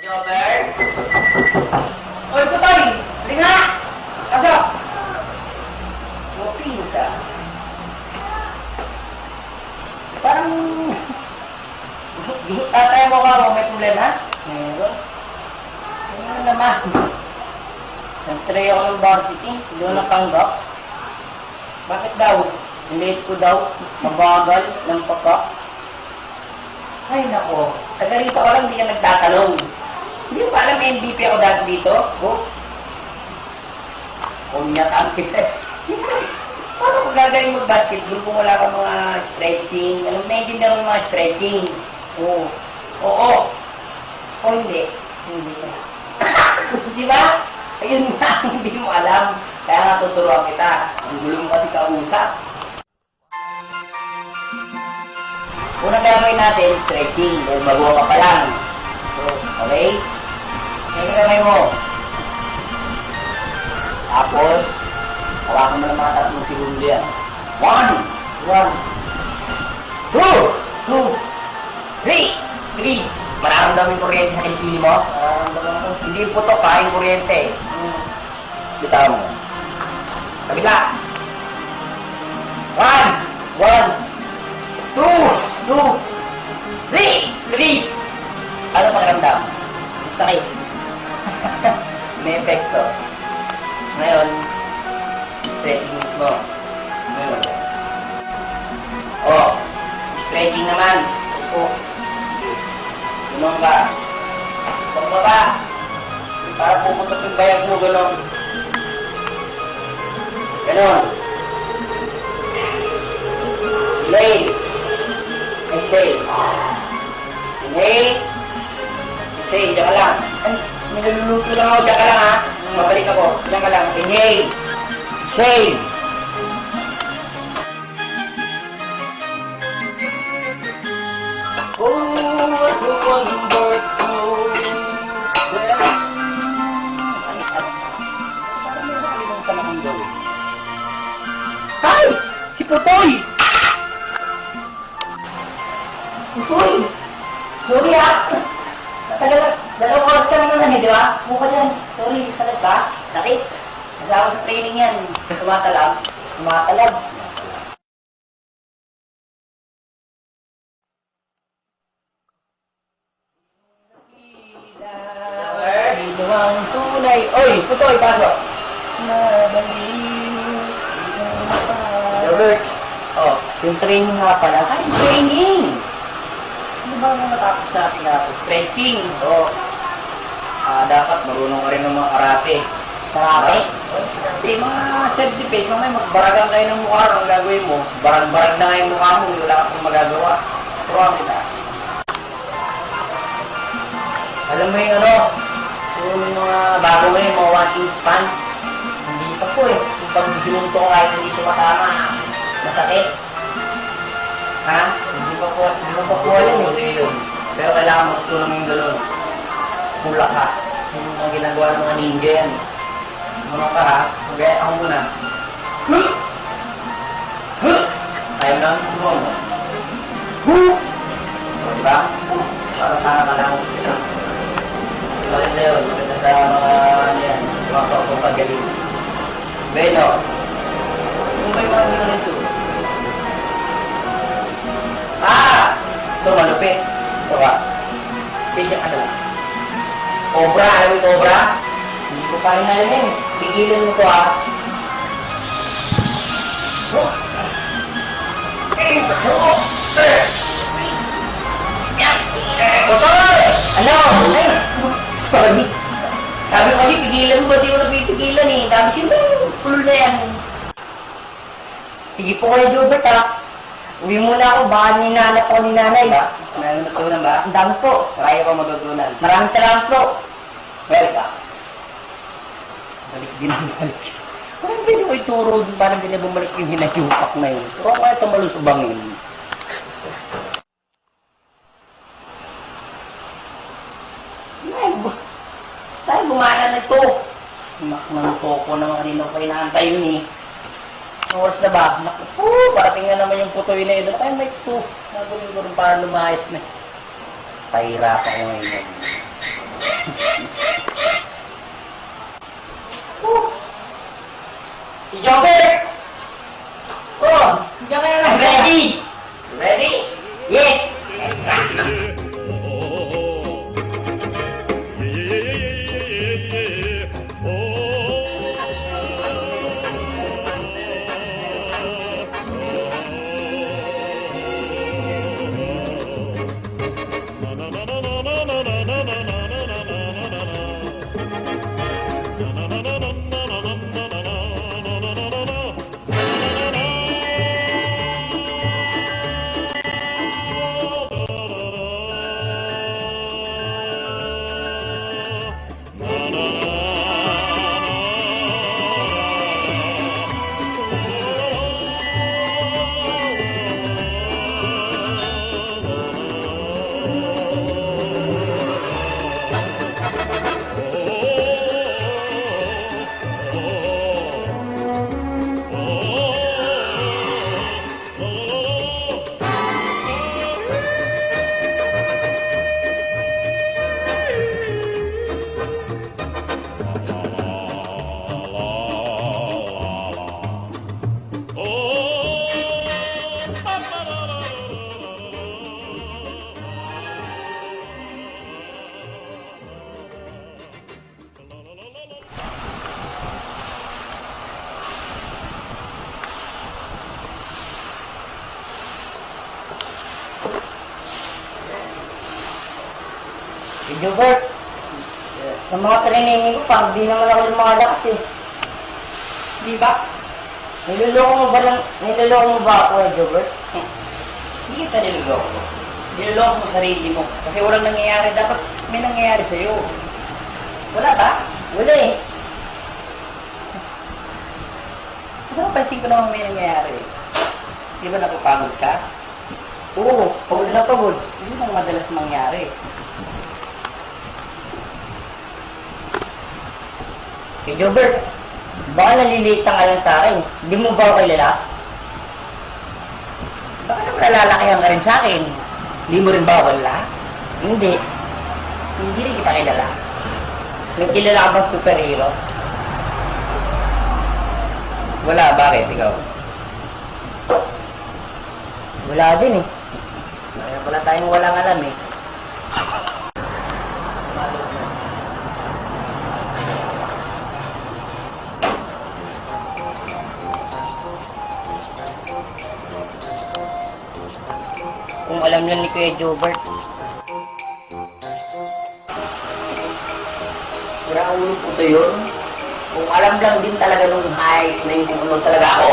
Jobber? Oy, Putoy! Halika na! Pasok! Walking ka. Parang... Tatay mo ka mo, may problema? Meron. Ano naman? Nag-try ako ng varsity, hindi ako natanggap. Bakit daw? Late ko daw, mabagal, ng papa. Ay nako, taga rito ka lang, hindi ka nagtatanong. Hindi mo pa alam MVP ako dati dito? Oh. Kumyatan kita. Paano ko gagaling mag-basketball kung wala kang mga stretching? Alam na hindi na mga stretching. Oo. Oo. O hindi. Hindi ka. Di ba? Ayun nga, hindi mo alam. Kaya nga tuturuan kita. Ang gulo mo kasi kausap. Unang gagawin natin, stretching. Dahil bago ka pa lang. So, okay? Kaya kamay mo. Tapos, hawakan mo ng mga 3 segundo yan. 1, 2, 3. Mararamdamin kuryente sa kilikili mo? Hindi putok ha, yung kuryente. Bitawan mo. Kabila. 1, 2, 3. Ano pakiramdam? Sakit. May epekto. Ngayon, stretching mo. Ngayon. Oh, stretching naman. Oh. Gano'n ka. Pagbaba. Para puputok yung bayag mo, gano'n. Gano'n. Inhale. Exhale. Inhale. Exhale. Diyan ka lang. Ay, may naluluto lang ako. Diyan ka lang ha. Mabalik ako. Diyan ka lang. Inhale. Exhale. Hi! Si Putoy! Putoy! Sorry ah! Dalawang oras ka naman eh, di ba? Mukha dyan. Sorry, salag ka? Sakit. Kasama sa training yan. Tumatalab. Dito ang tunay. Oy, Putoy, pasok. Robert. Oh, yung training nga pala. Ay, training! Ano ba ang matapos natin na stretching? Oh. Dapat marunong ka rin ng mga karate. Karate? Kasi mga self-defense, mamaya magbaragan kayo ng mukha. Ang gagawin mo, barag-barag na nga yung mukha mo, wala kang magagawa. Turuan kita. Alam mo yung ano, yung mga bago mo yung mga 1-inch pants, hindi pa po eh. Yung pag ginunto ko kahit hindi tumatama, masakit. Ha? Hindi pa po alam eh. Pero kailangan magtulong yung gano'n. Pula ka. Yung mga ginagawa ng mga ninja yan. Ano ka ha? Magaya ako muna. Ayaw lang tulong mo. Diba? Para sana ka lang. Maganda yun. Maganda sa mga yan. Mga pagpapagaling. Beno. Kung may mga nyo nito. Ito malupit. Ito ka. Pidya ka lang. Cobra. Alam mo yung cobra? Hindi ko pa rin alam yun. Pigilan mo ko ha. Putoy! Ano? Sorry. Sabi ko kasi pigilan mo, di mo napipigilan eh. Dami siyempre, pulol na yan. Sige po kayo, Jobert ha. Uwi muna ako, baka ninanap ako ni nanay. Meron natutunan ba? Ang dami po. Kaya ko matutunan. Maraming salamat po. Welcome. Balik din ang balik. Parang hindi ko ituro doon, parang hindi na bumalik yung hinayupak na yun. Pero kaya ito malusubangin. Tayo gumana na ito. Nakmanto ko na kanino ko inaantay yun eh. Oras na ba? Naku, parating nga naman yung Putoy na yun. Ay, may ito. Nagawin ko rin para lumayas na. Pahirapan ko ngayon. Si Joker! Oh, diyan ka na lang. Ready? Ready? Yes! Si Jobert, sa mga training ko, parang di naman ako lumalakas eh. Di ba? Niloloko mo ba ako eh, Jobert? Hindi kita niloloko. Niloloko mo sarili mo. Kasi walang nangyayari. Dapat may nangyayari sa'yo. Wala ba? Wala eh. Kasi napansin ko naman may nangyayari. Di ba napapagod ka? Oo, pagod na pagod. Hindi nang madalas mangyari. Si Jobert, baka nalilita ka lang sa akin. Hindi mo ba ako kilala? Baka naman nalalakihan ka rin sa akin. Hindi mo rin ba wala? Hindi. Hindi rin kita kilala. May kilala ka bang superhero? Wala, bakit? Ikaw? Wala din eh. Kaya pala tayong walang alam eh. Kung alam lang ni Kuya Jobert. Wala ulo po ito yun. Kung alam lang din talaga nung height na yung kung ano talaga ako.